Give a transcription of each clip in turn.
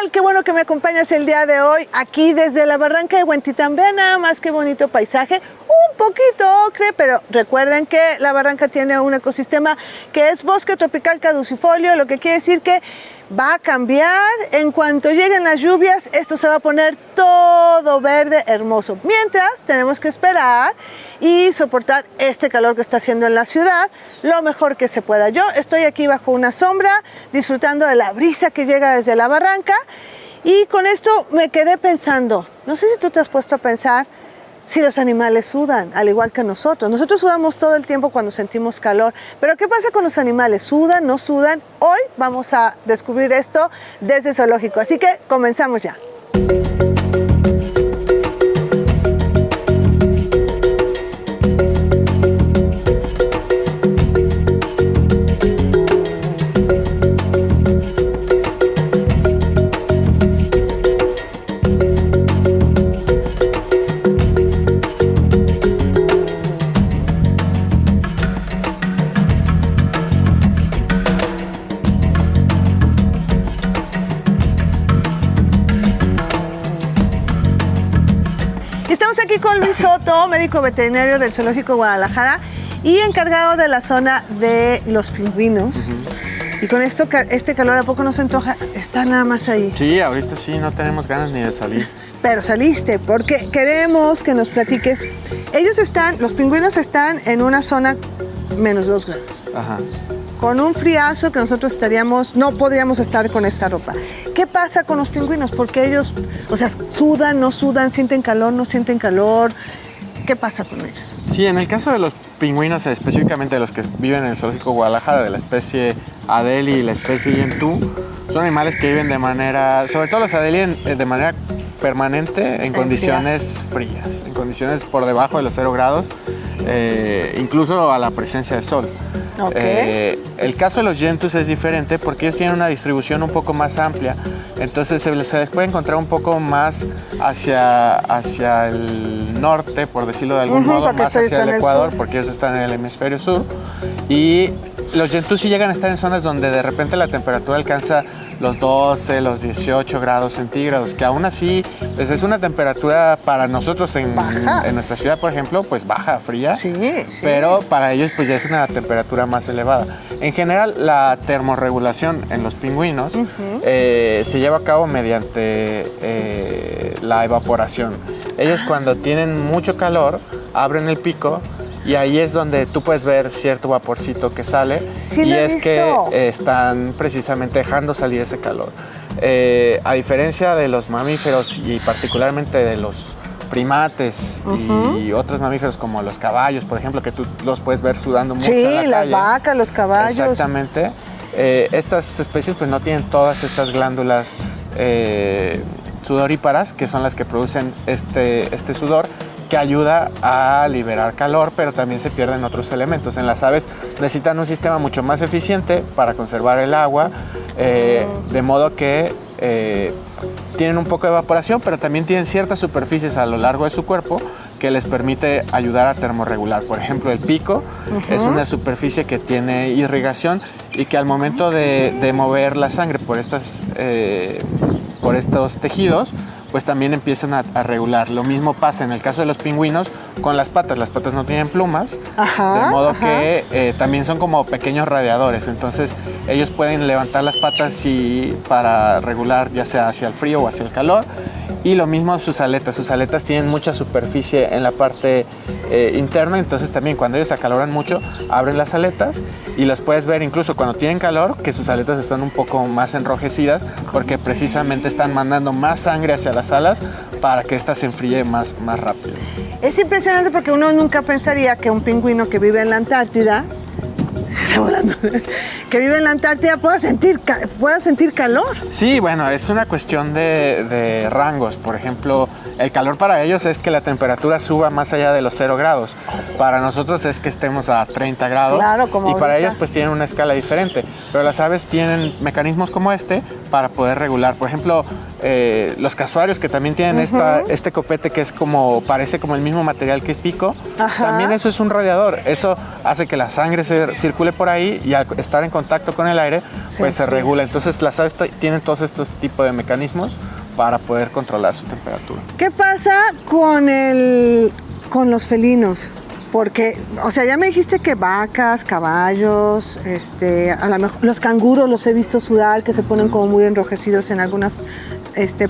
tal? Qué bueno que me acompañas el día de hoy aquí desde la barranca de Huentitán. Vean nada más qué bonito paisaje, un poquito ocre, pero recuerden que la barranca tiene un ecosistema que es bosque tropical caducifolio, lo que quiere decir que va a cambiar en cuanto lleguen las lluvias. Esto se va a poner todo verde, hermoso. Mientras tenemos que esperar y soportar este calor que está haciendo en la ciudad lo mejor que se pueda. Yo estoy aquí bajo una sombra disfrutando de la brisa que llega desde la barranca, y con esto me quedé pensando, no sé si tú te has puesto a pensar si los animales sudan, al igual que nosotros. Nosotros sudamos todo el tiempo cuando sentimos calor, pero ¿qué pasa con los animales? ¿Sudan, no sudan? Hoy vamos a descubrir esto desde Zoológico, así que comenzamos ya. Estamos aquí con Luis Soto, médico veterinario del Zoológico Guadalajara y encargado de la zona de los pingüinos. Y con esto, este calor, ¿a poco no se antoja? Está nada más ahí. Sí, ahorita sí, no tenemos ganas ni de salir. Pero saliste, porque queremos que nos platiques. Los pingüinos están en una zona menos 2 grados. Ajá. Con un friazo que nosotros no podríamos estar con esta ropa. ¿Qué pasa con los pingüinos? Porque ellos, sudan, no sudan, sienten calor, no sienten calor. ¿Qué pasa con ellos? Sí, en el caso de los pingüinos, específicamente de los que viven en el Zoológico Guadalajara, de la especie Adélie y la especie Yentú, son animales que viven de manera, sobre todo los Adélie, de manera permanente en condiciones frías, en condiciones por debajo de los 0 grados, incluso a la presencia de sol. Okay. El caso de los Yentus es diferente porque ellos tienen una distribución un poco más amplia, entonces se les puede encontrar un poco más hacia el norte, por decirlo de algún modo, más hacia el Ecuador, porque ellos están en el hemisferio sur, y los Yentus sí llegan a estar en zonas donde de repente la temperatura alcanza los 12, los 18 grados centígrados, que aún así pues es una temperatura para nosotros en nuestra ciudad, por ejemplo, pues baja, fría, sí. Pero para ellos pues ya es una temperatura más elevada. En general, la termorregulación en los pingüinos se lleva a cabo mediante la evaporación. Ellos cuando tienen mucho calor abren el pico, y ahí es donde tú puedes ver cierto vaporcito que sale, sí, y es que están precisamente dejando salir ese calor. A diferencia de los mamíferos y particularmente de los primates y otros mamíferos como los caballos, por ejemplo, que tú los puedes ver sudando mucho en la calle. Sí, las vacas, los caballos. Exactamente. Estas especies pues no tienen todas estas glándulas sudoríparas, que son las que producen este sudor, que ayuda a liberar calor, pero también se pierden otros elementos. En las aves necesitan un sistema mucho más eficiente para conservar el agua, de modo que tienen un poco de evaporación, pero también tienen ciertas superficies a lo largo de su cuerpo que les permite ayudar a termorregular. Por ejemplo, el pico es una superficie que tiene irrigación y que al momento de mover la sangre por estos tejidos, pues también empiezan a regular. Lo mismo pasa en el caso de los pingüinos con las patas. Las patas no tienen plumas, de modo que también son como pequeños radiadores. Entonces ellos pueden levantar las patas para regular ya sea hacia el frío o hacia el calor. Y lo mismo sus aletas. Sus aletas tienen mucha superficie en la parte interna, entonces también cuando ellos se acaloran mucho, abren las aletas y las puedes ver incluso cuando tienen calor, que sus aletas están un poco más enrojecidas porque precisamente están mandando más sangre hacia las alas para que ésta se enfríe más rápido. Es impresionante porque uno nunca pensaría que un pingüino que vive en la Antártida, que vive en la Antártida pueda sentir calor. Sí, bueno, es una cuestión de rangos. Por ejemplo, el calor para ellos es que la temperatura suba más allá de los 0 grados. Para nosotros es que estemos a 30 grados. Claro, como y para ahorita. ellos pues tienen una escala diferente. Pero las aves tienen mecanismos como este para poder regular. Por ejemplo, los casuarios, que también tienen este copete que es parece como el mismo material que el pico. También eso es un radiador. Eso hace que la sangre circule por por ahí y al estar en contacto con el aire, pues se regula. Entonces las aves tienen todos estos tipos de mecanismos para poder controlar su temperatura. ¿Qué pasa con los felinos? Porque, o sea, ya me dijiste que vacas, caballos, a lo mejor los canguros los he visto sudar, que se ponen como muy enrojecidos en algunas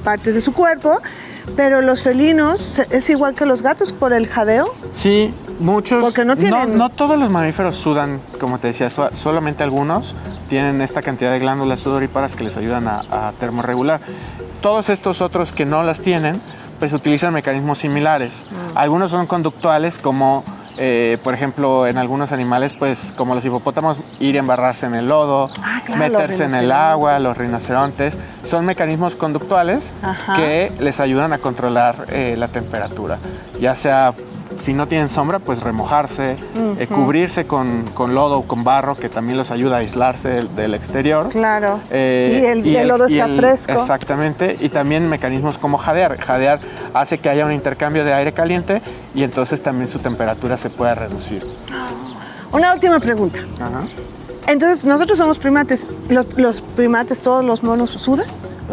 partes de su cuerpo, pero los felinos, ¿es igual que los gatos por el jadeo? Sí, muchos. Porque no tienen... No todos los mamíferos sudan, como te decía, solamente algunos tienen esta cantidad de glándulas sudoríparas que les ayudan a termorregular. Todos estos otros que no las tienen, pues utilizan mecanismos similares. Algunos son conductuales, como por ejemplo en algunos animales, pues como los hipopótamos, ir a embarrarse en el lodo, claro, meterse en el agua, los rinocerontes. Son mecanismos conductuales que les ayudan a controlar la temperatura, ya sea si no tienen sombra, pues remojarse, cubrirse con lodo o con barro, que también los ayuda a aislarse del exterior. Claro. Y el lodo está fresco. Exactamente. Y también mecanismos como jadear. Jadear hace que haya un intercambio de aire caliente y entonces también su temperatura se pueda reducir. Una última pregunta. Entonces, nosotros somos primates. ¿Los primates, todos los monos, sudan?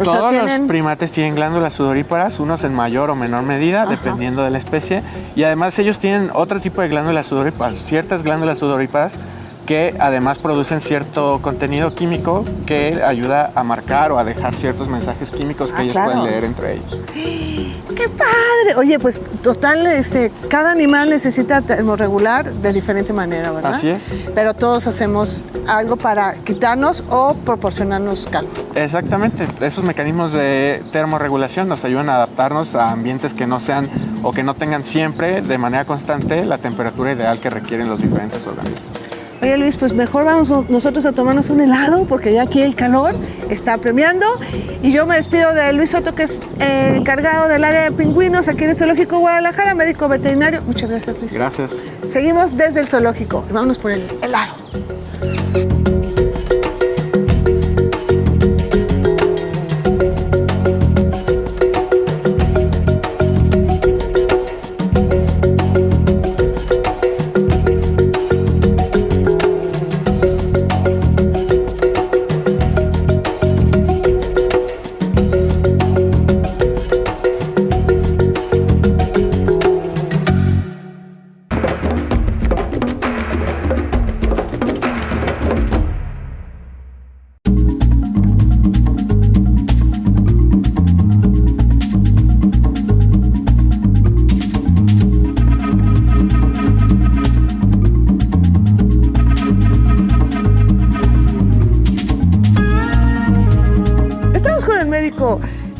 Todos los primates tienen glándulas sudoríparas, unos en mayor o menor medida, dependiendo de la especie. Y además ellos tienen otro tipo de glándulas sudoríparas, ciertas glándulas sudoríparas que además producen cierto contenido químico que ayuda a marcar o a dejar ciertos mensajes químicos que ellos pueden leer entre ellos. ¡Qué padre! Oye, pues total, cada animal necesita termorregular de diferente manera, ¿verdad? Así es. Pero todos hacemos algo para quitarnos o proporcionarnos calor. Exactamente. Esos mecanismos de termorregulación nos ayudan a adaptarnos a ambientes que no sean o que no tengan siempre de manera constante la temperatura ideal que requieren los diferentes organismos. Oye Luis, pues mejor vamos nosotros a tomarnos un helado porque ya aquí el calor está premiando. Y yo me despido de Luis Soto, que es encargado del área de pingüinos aquí en el Zoológico Guadalajara, médico veterinario. Muchas gracias, Luis. Gracias. Seguimos desde el zoológico. Vámonos por el helado.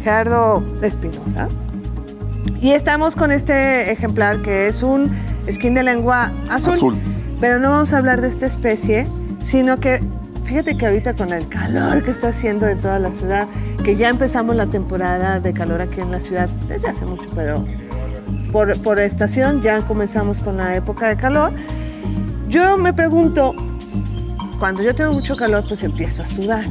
Gerardo Espinosa. Y estamos con este ejemplar que es un esquín de lengua azul. Pero no vamos a hablar de esta especie, sino que fíjate que ahorita con el calor que está haciendo en toda la ciudad, que ya empezamos la temporada de calor aquí en la ciudad desde hace mucho, pero por estación ya comenzamos con la época de calor. Yo me pregunto, cuando yo tengo mucho calor, pues empiezo a sudar.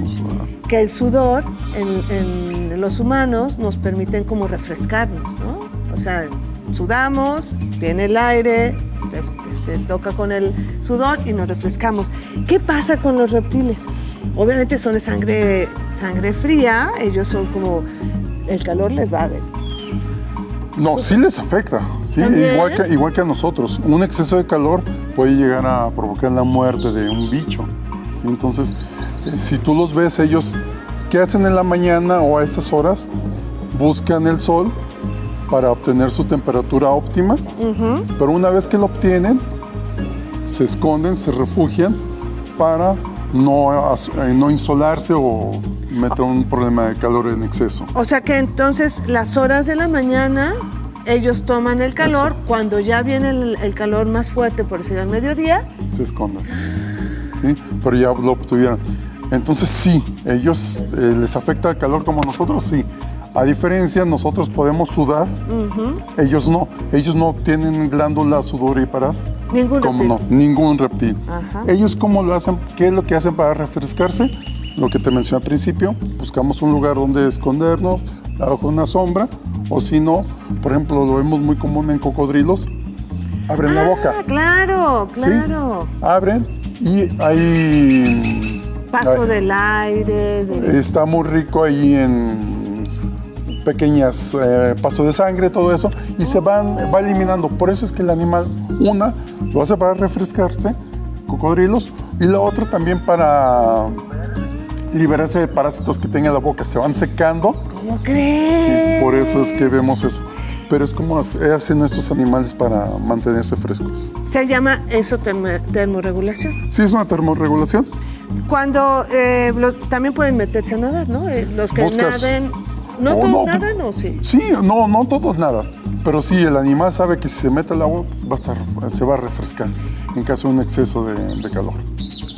Que el sudor en los humanos nos permiten como refrescarnos, ¿no? O sea, sudamos, viene el aire, toca con el sudor y nos refrescamos. ¿Qué pasa con los reptiles? Obviamente son de sangre fría, ellos son como, el calor les va a ver. No, sí les afecta, sí, igual que a nosotros. Un exceso de calor puede llegar a provocar la muerte de un bicho, ¿sí? Entonces, si tú los ves, ellos, ¿qué hacen en la mañana o a estas horas? Buscan el sol para obtener su temperatura óptima, pero una vez que lo obtienen, se esconden, se refugian para no insolarse o meter un problema de calor en exceso. O sea que entonces las horas de la mañana ellos toman el calor. Eso. Cuando ya viene el calor más fuerte, por decir al mediodía, se esconden, ¿sí? Pero ya lo obtuvieron. Entonces sí, ellos les afecta el calor como nosotros, sí. A diferencia, nosotros podemos sudar, ellos no tienen glándulas sudoríparas. Ningún reptil. No, ningún reptil. Ellos, ¿cómo lo hacen? ¿Qué es lo que hacen para refrescarse? Lo que te mencioné al principio, buscamos un lugar donde escondernos, bajo una sombra, o si no, por ejemplo, lo vemos muy común en cocodrilos, abren la boca. Claro. ¿Sí? Abren Y hay... Paso del aire. Está muy rico ahí en pequeñas pasos de sangre, todo eso, y va eliminando. Por eso es que el animal, lo hace para refrescarse, cocodrilos, y la otra también para liberarse de parásitos que tenga en la boca. Se van secando. ¿Cómo crees? Sí, por eso es que vemos eso. Pero es como hacen estos animales para mantenerse frescos. Se llama eso termorregulación. Sí, es una termorregulación. Cuando también pueden meterse a nadar, ¿no? Los que naden. ¿No todos nadan o sí? Sí, no todos nadan. Pero sí, el animal sabe que si se mete al agua se va a refrescar en caso de un exceso de calor.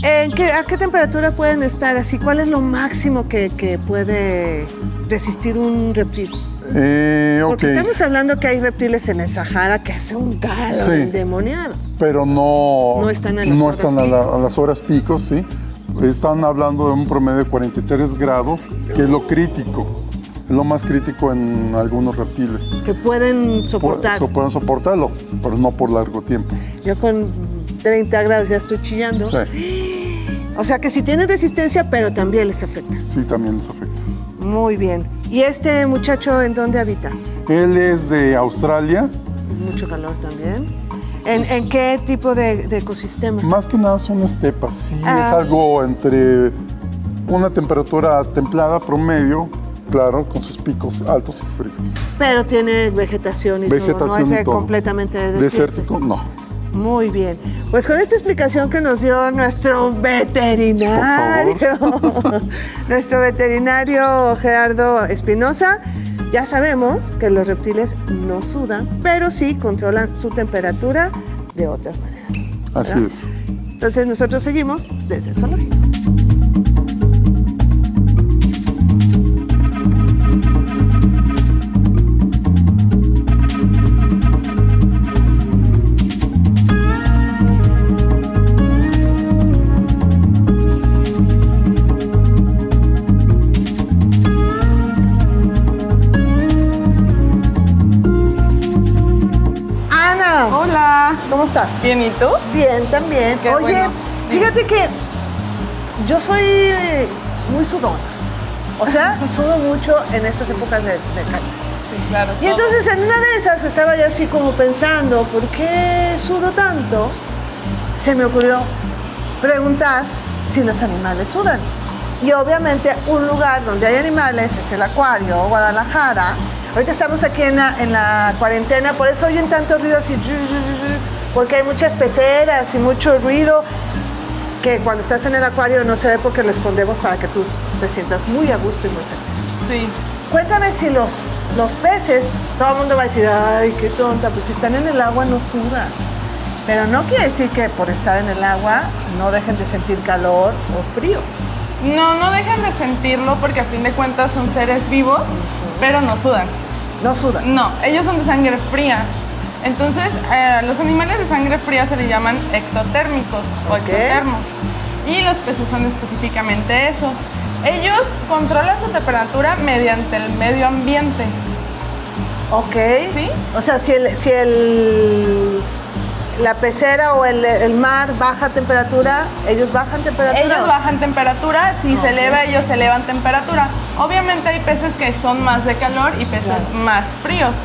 ¿A qué temperatura pueden estar así? ¿Cuál es lo máximo que puede resistir un reptil? Porque estamos hablando que hay reptiles en el Sahara que hace un calor endemoniado. Pero no están a las horas picos, ¿sí? Están hablando de un promedio de 43 grados, que es lo crítico. Es lo más crítico en algunos reptiles. Que pueden soportar. Pueden soportarlo, pero no por largo tiempo. Yo con 30 grados ya estoy chillando. Sí. O sea que sí tienen resistencia, pero también les afecta. Sí, también les afecta. Muy bien. ¿Y este muchacho en dónde habita? Él es de Australia. Mucho calor también. Sí. ¿En qué tipo de ecosistema? Más que nada son estepas. Sí, es algo entre una temperatura templada promedio, claro, con sus picos altos y fríos. Pero tiene vegetación y todo, no es completamente desértico. No. Muy bien. Pues con esta explicación que nos dio nuestro veterinario, nuestro veterinario Gerardo Espinosa, ya sabemos que los reptiles no sudan, pero sí controlan su temperatura de otras maneras. Así es. Entonces nosotros seguimos desde el zoológico. ¿Cómo estás? Bien, ¿y tú? Bien, también. Qué Oye, bueno. Fíjate que yo soy muy sudona. O sea, sudo mucho en estas épocas de calor. Sí, claro. Y entonces en una de esas estaba yo así como pensando, ¿por qué sudo tanto? Se me ocurrió preguntar si los animales sudan. Y obviamente un lugar donde hay animales es el Acuario, Guadalajara. Ahorita estamos aquí en la cuarentena, por eso oyen tanto ruido así, porque hay muchas peceras y mucho ruido que cuando estás en el acuario no se ve porque lo escondemos para que tú te sientas muy a gusto y muy feliz. Sí. Cuéntame si los peces, todo el mundo va a decir, ay, qué tonta, pues si están en el agua no sudan. Pero no quiere decir que por estar en el agua no dejen de sentir calor o frío. No dejan de sentirlo porque a fin de cuentas son seres vivos, pero no sudan. ¿No sudan? No, ellos son de sangre fría. Entonces, los animales de sangre fría se le llaman ectotérmicos o ectotermos. Y los peces son específicamente eso. Ellos controlan su temperatura mediante el medio ambiente. Ok. ¿Sí? O sea, si la pecera o el mar baja temperatura, ¿ellos bajan temperatura? Ellos bajan temperatura, si se eleva, ellos elevan temperatura. Obviamente hay peces que son más de calor y peces más fríos.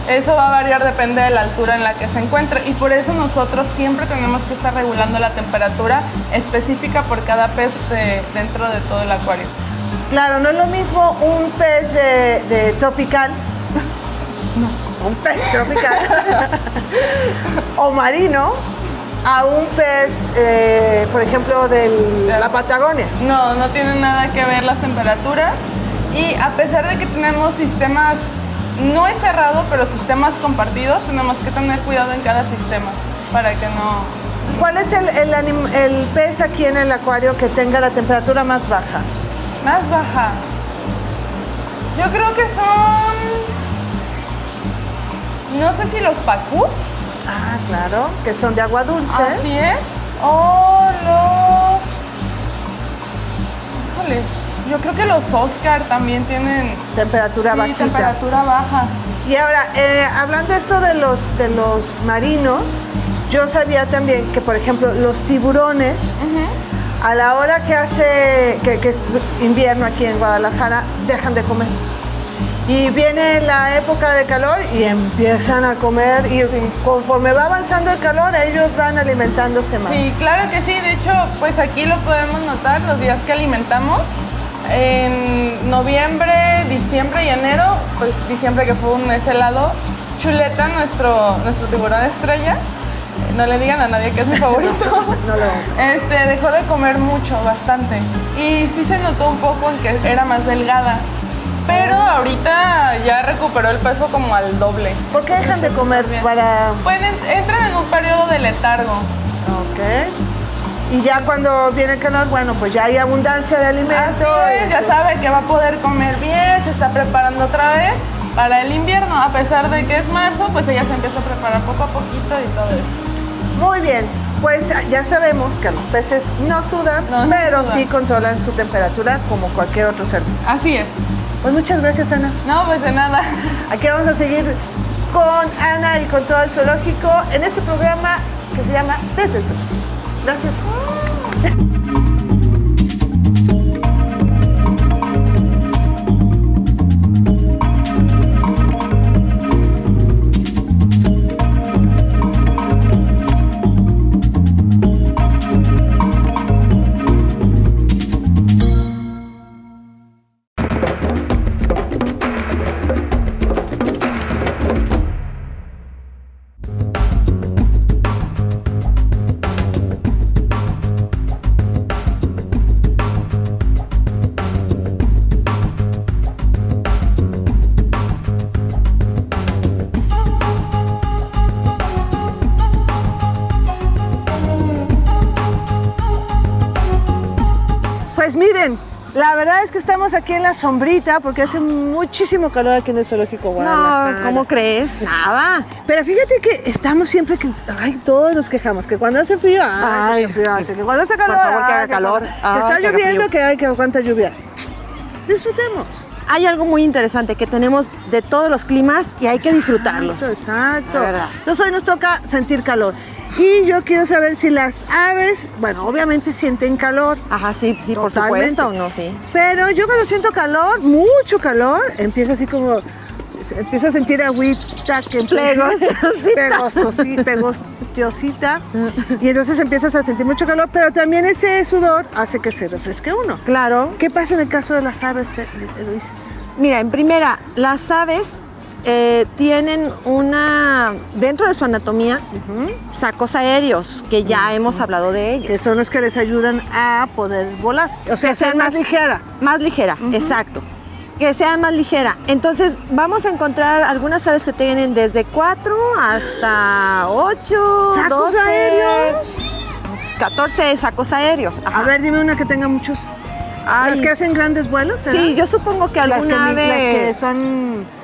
Eso va a variar, depende de la altura en la que se encuentre. Y por eso nosotros siempre tenemos que estar regulando la temperatura específica por cada pez dentro de todo el acuario. Claro, no es lo mismo un pez de tropical. Un pez tropical o marino a un pez, por ejemplo, de la Patagonia. No tienen nada que ver las temperaturas y a pesar de que tenemos sistemas, no es cerrado, pero sistemas compartidos, tenemos que tener cuidado en cada sistema para que no... ¿Cuál es el pez aquí en el acuario que tenga la temperatura más baja? Más baja. Yo creo que son... No sé si los pacús. Ah, claro, que son de agua dulce. Así es. O los... Híjole, yo creo que los Oscar también tienen... Temperatura bajita. Sí, temperatura baja. Y ahora, hablando esto de los marinos, yo sabía también que, por ejemplo, los tiburones, a la hora que hace, que es invierno aquí en Guadalajara, dejan de comer. Y viene la época de calor y empiezan a comer y conforme va avanzando el calor, ellos van alimentándose más. Sí, claro que sí. De hecho, pues aquí lo podemos notar los días que alimentamos. En noviembre, diciembre y enero, pues diciembre que fue un mes helado, Chuleta, nuestro tiburón estrella, no le digan a nadie que es mi favorito, No lo vamos a dejó de comer mucho, bastante. Y sí se notó un poco en que era más delgada. Pero ahorita ya recuperó el peso como al doble. ¿Por qué dejan de comer? Para... Pues entran en un periodo de letargo. Ok. Y ya cuando viene el calor, bueno, pues ya hay abundancia de alimento. Así es, ya sabe que va a poder comer bien, se está preparando otra vez para el invierno. A pesar de que es marzo, pues ella se empieza a preparar poco a poquito y todo eso. Muy bien, pues ya sabemos que los peces no sudan, pero sí controlan su temperatura como cualquier otro ser. Así es. Pues muchas gracias, Ana. No, pues de nada. Aquí vamos a seguir con Ana y con todo el zoológico en este programa que se llama Desde el Zoo. Gracias. Pues miren, la verdad es que estamos aquí en la sombrita porque hace muchísimo calor aquí en el zoológico Guadalajara. No, ¿cómo crees? Nada. Pero fíjate que estamos siempre que, ay, todos nos quejamos, que cuando hace frío, ay, que frío hace, que cuando hace calor, Por favor, que haga ay, calor. Que Ay, está que haga lloviendo, frío. que hay que aguanta lluvia. Disfrutemos. Hay algo muy interesante que tenemos de todos los climas y hay que disfrutarlos. Exacto. De verdad. Entonces hoy nos toca sentir calor. Y yo quiero saber si las aves, bueno, obviamente sienten calor. Ajá, sí, por Totalmente. supuesto, no, sí. Pero yo cuando siento calor, mucho calor, empiezo así como, empiezo a sentir agüita que pegostosita. Y entonces empiezas a sentir mucho calor, pero también ese sudor hace que se refresque uno. Claro. ¿Qué pasa en el caso de las aves, Luis? Mira, en primera, las aves tienen dentro de su anatomía, sacos aéreos, que ya hemos hablado de ellos. Que son los que les ayudan a poder volar. O sea, Que ser sean más ligera. Más ligera, exacto. Que sea más ligera. Entonces, vamos a encontrar algunas aves que tienen desde 4 hasta 8, ¿Sacos 12, aéreos? 14 sacos aéreos. Ajá. A ver, dime una que tenga muchos. Ay, ¿Las que hacen grandes vuelos? ¿será? sí, yo supongo que alguna ave...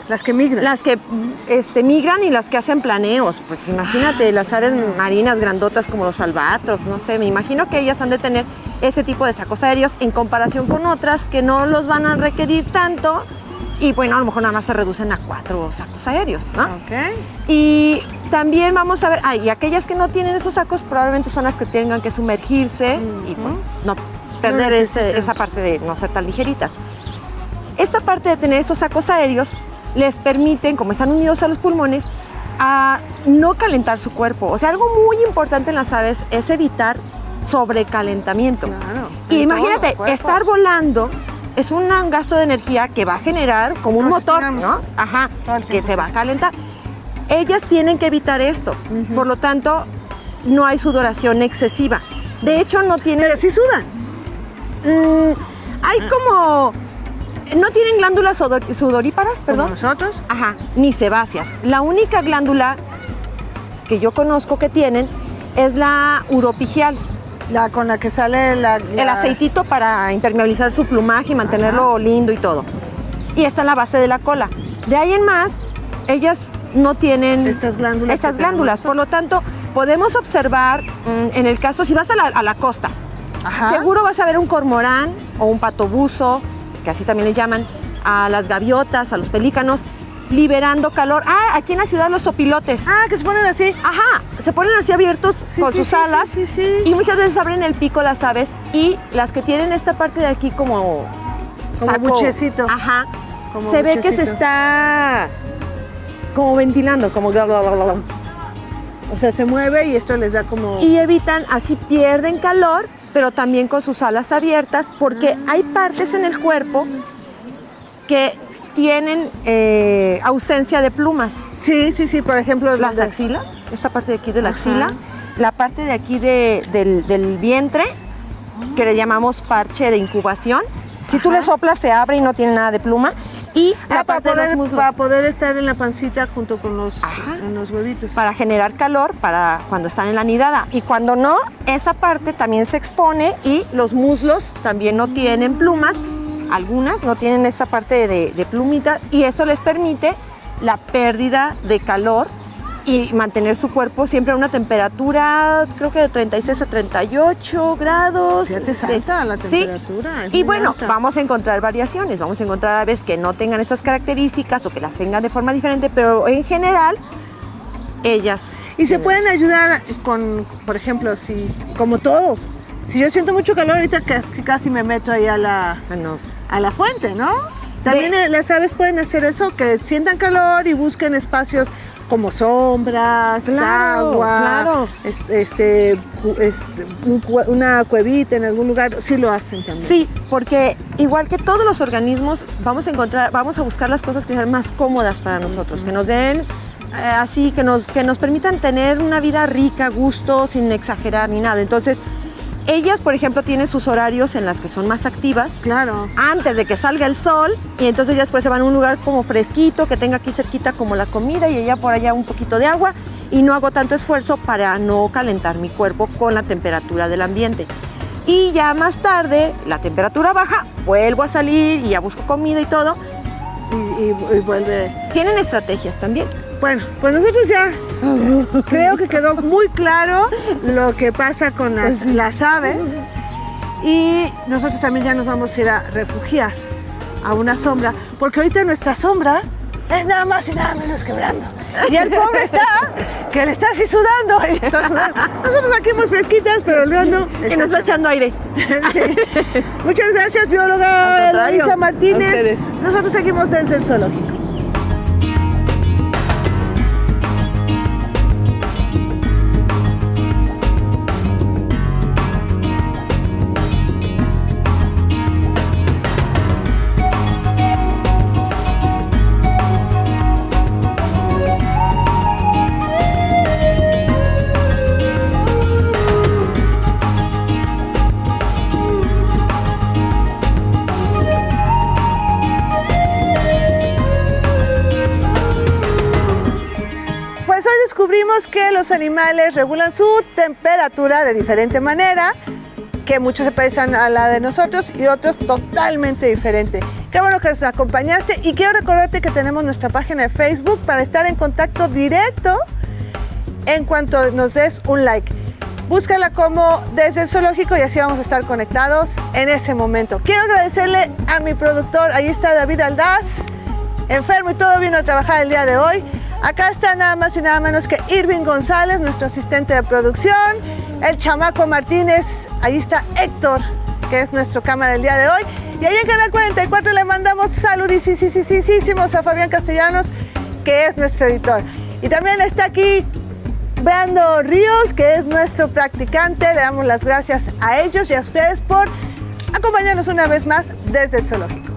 Las que migran. Las que migran y las que hacen planeos. Pues imagínate, las aves marinas grandotas como los albatros, no sé, me imagino que ellas han de tener ese tipo de sacos aéreos en comparación con otras que no los van a requerir tanto y bueno, a lo mejor nada más se reducen a 4 sacos aéreos, ¿no? Ok. Y también vamos a ver, y aquellas que no tienen esos sacos probablemente son las que tengan que sumergirse y pues no perder esa parte de no ser tan ligeritas. Esta parte de tener estos sacos aéreos les permiten, como están unidos a los pulmones, a no calentar su cuerpo. O sea, algo muy importante en las aves es evitar sobrecalentamiento. Claro. Y En imagínate, todo el cuerpo. estar volando es un gasto de energía que va a generar como un Nos motor, estiramos. ¿no? Ajá, Todo el que tiempo. se va a calentar. Ellas tienen que evitar esto. Por lo tanto, no hay sudoración excesiva. De hecho, no tienen... Pero sí sudan. hay como... No tienen glándulas sudoríparas, perdón. Como nosotros. Ajá, ni sebáceas. La única glándula que yo conozco que tienen es la uropigial, La con la que sale el aceitito para impermeabilizar su plumaje y mantenerlo lindo y todo. Y está en la base de la cola. De ahí en más, ellas no tienen Estas glándulas que tenemos. Por lo tanto, podemos observar, en el caso, si vas a la costa, Ajá. seguro vas a ver un cormorán o un pato buzo, que así también le llaman, a las gaviotas, a los pelícanos. liberando calor. Aquí en la ciudad los opilotes. Que se ponen así. Ajá, se ponen así abiertos con sus alas. Sí. Y muchas veces abren el pico las aves y las que tienen esta parte de aquí como buchecito. Ajá. Como se ve que buchecito. se está como ventilando, como bla, bla, bla, bla. O sea, se mueve y esto les da como... Y evitan, así pierden calor, pero también con sus alas abiertas, porque hay partes en el cuerpo que tienen ausencia de plumas. Sí, por ejemplo... Las axilas, esta parte de aquí de la axila, la parte de aquí del vientre, que le llamamos parche de incubación. Si tú le soplas, se abre y no tiene nada de pluma. Y la parte de los muslos. Para poder estar en la pancita junto con los huevitos. Para generar calor para cuando están en la nidada. Y cuando no, esa parte también se expone y los muslos también no tienen plumas. Algunas no tienen esa parte de plumita y eso les permite la pérdida de calor y mantener su cuerpo siempre a una temperatura, creo que de 36 a 38 grados. Fíjate, es alta la temperatura. Sí. Y bueno, vamos a encontrar variaciones, vamos a encontrar aves que no tengan esas características o que las tengan de forma diferente, pero en general, ellas... Y se pueden ayudar con, por ejemplo, si, como todos, si yo siento mucho calor ahorita casi me meto ahí a la fuente, ¿no? También las aves pueden hacer eso, que sientan calor y busquen espacios como sombras, agua, una cuevita en algún lugar, sí lo hacen también. Sí, porque igual que todos los organismos, vamos a buscar las cosas que sean más cómodas para nosotros, que nos den así, que nos permitan tener una vida rica, gusto, sin exagerar ni nada. Entonces, ellas, por ejemplo, tienen sus horarios en las que son más activas. Claro. Antes de que salga el sol. Y entonces ellas después se van a un lugar como fresquito, que tenga aquí cerquita como la comida y allá por allá un poquito de agua. Y no hago tanto esfuerzo para no calentar mi cuerpo con la temperatura del ambiente. Y ya más tarde, la temperatura baja, vuelvo a salir y ya busco comida y todo. Y vuelve... Tienen estrategias también. Bueno, pues nosotros ya creo que quedó muy claro lo que pasa con las aves y nosotros también ya nos vamos a ir a refugiar a una sombra, porque ahorita nuestra sombra es nada más y nada menos que Brando. Y el pobre que le está así sudando. Nosotros aquí muy fresquitas, pero el Brando... Que nos está echando aire. Sí. Muchas gracias, bióloga Eloisa Martínez. Nosotros seguimos desde el zoológico. Descubrimos que los animales regulan su temperatura de diferente manera, que muchos se parecen a la de nosotros y otros totalmente diferente. Qué bueno que nos acompañaste y quiero recordarte que tenemos nuestra página de Facebook para estar en contacto directo en cuanto nos des un like. Búscala como Desde el Zoológico y así vamos a estar conectados en ese momento. Quiero agradecerle a mi productor, ahí está David Aldaz, enfermo y todo, vino a trabajar el día de hoy. Acá está nada más y nada menos que Irving González, nuestro asistente de producción, el Chamaco Martínez, ahí está Héctor, que es nuestro cámara el día de hoy. Y ahí en Canal 44 le mandamos saludísimos a Fabián Castellanos, que es nuestro editor. Y también está aquí Brando Ríos, que es nuestro practicante. Le damos las gracias a ellos y a ustedes por acompañarnos una vez más desde el zoológico.